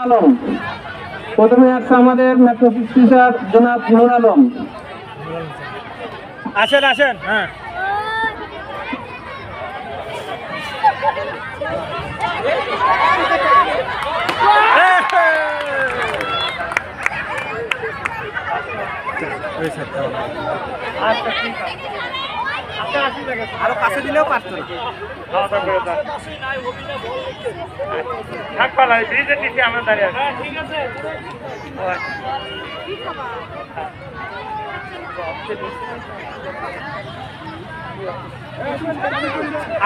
আলম প্রথমে আসছে আমাদের মেট্রো টিচার জনাব নূর আলম। আসেন আসেন। হ্যাঁ আচ্ছা ঠিক আছে। আরো কাছে দিলেও পারতো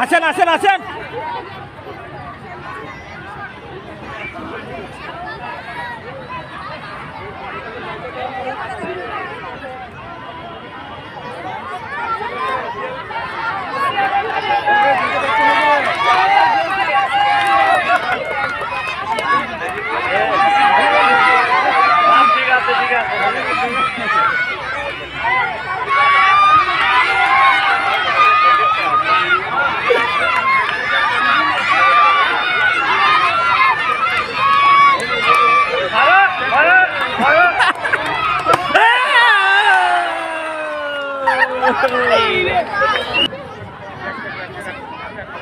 আসেন আসেন আসেন। ঠিক আছে ঠিক আছে।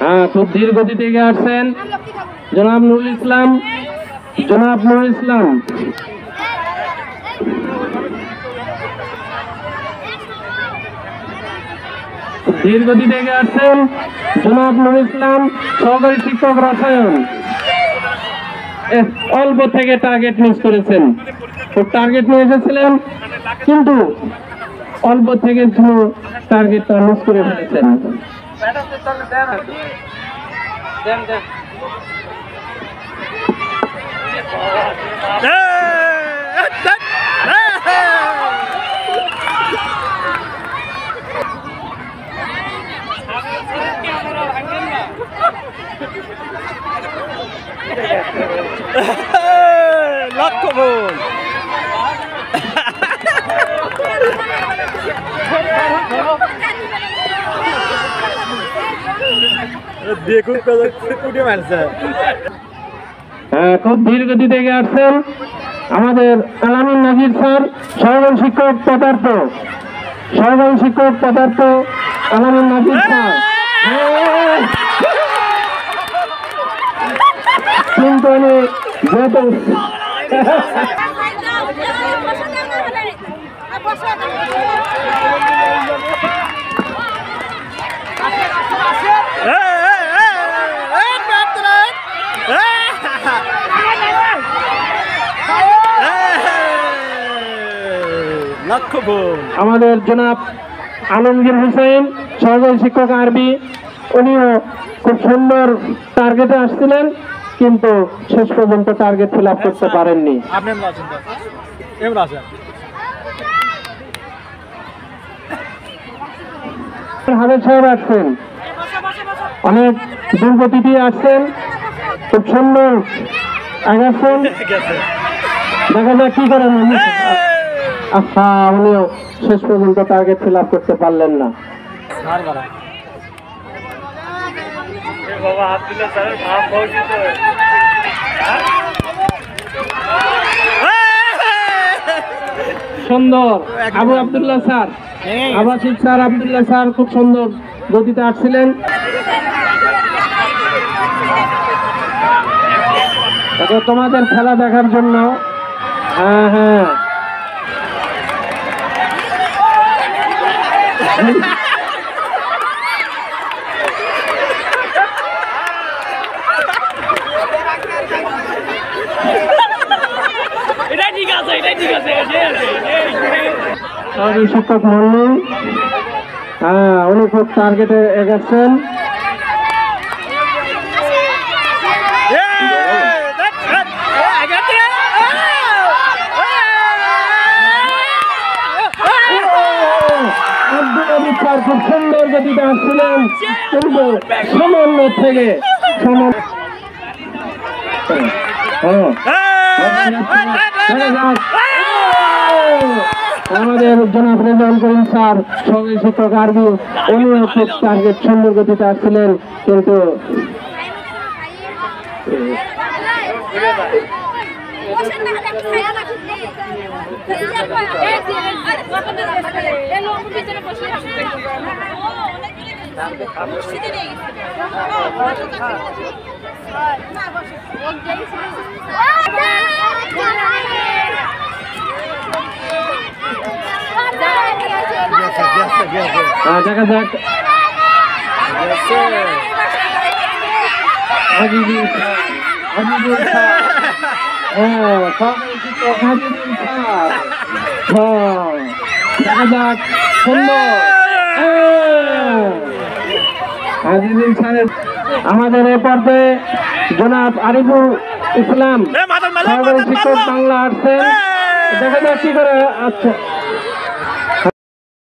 হ্যাঁ, খুব ধীর গতিতে এগিয়ে আসছেন জনাব নুরুল ইসলাম। জনাব নুরুল ইসলাম ধীর গতিতে এগিয়ে আসছেন জনাব নুরুল ইসলাম, সহকারী শিক্ষক রসায়ন। অল্প থেকে টার্গেট মিস করেছেন। টার্গেট নিয়ে এসেছিলেন কিন্তু অল্প থেকে টার্গেটটা মিস করে ফেলেছেন। লক্ষ্য ভুল। দেখুন খুব ধীর গতিতে এগিয়ে আসছেন আমাদের আলামিন নাজির স্যার, সহকারী শিক্ষক পদার্থ। সহকারী শিক্ষক পদার্থ আলামিন নাজির স্যার কিন্তু উনি যেহেতু আমাদের জনাব আলমগীর হোসেন, সহকারী শিক্ষক আরবি, উনিও খুব সুন্দর টার্গেটে আসছিলেন কিন্তু শেষ পর্যন্ত টার্গেট ফিল আপ করতে পারেননি। হাবিব সাহেব আসছেন, অনেক দুর্গতিতে আসছেন, খুব সুন্দর আগাচ্ছেন। দেখা যাক কি করেন। আচ্ছা, উনিও শেষ পর্যন্ত টার্গেট ফিল আপ করতে পারলেন না। সুন্দর আবু আব্দুল্লাহ স্যার, আবাসিক স্যার আব্দুল্লাহ স্যার খুব সুন্দর গতিতে আসছিলেন। তোমাদের খেলা দেখার জন্য। হ্যাঁ হ্যাঁ শিক্ষক মন্ডল, হ্যাঁ উনি খুব টার্গেটে এগেছেন। খুব সুন্দর গতিতে আসছিলেন কিন্তু সামান্য থেকে আমাদের জনাব রেজাউল করিম স্যার, সহকারী শিক্ষক আরবি, উনিও খুব টার্গেট সুন্দর গতিতে আসছিলেন কিন্তু দেখা যাক আজিজুল খান স্বাগতিত আজিজুল খান দেখা যাক সুন্দর আজিজুল খানের আমাদের এ পর্যায়ে জনাব আরিফুল ইসলাম সহকারী শিক্ষক বাংলা আসছেন দেখা যাক কি করে আচ্ছা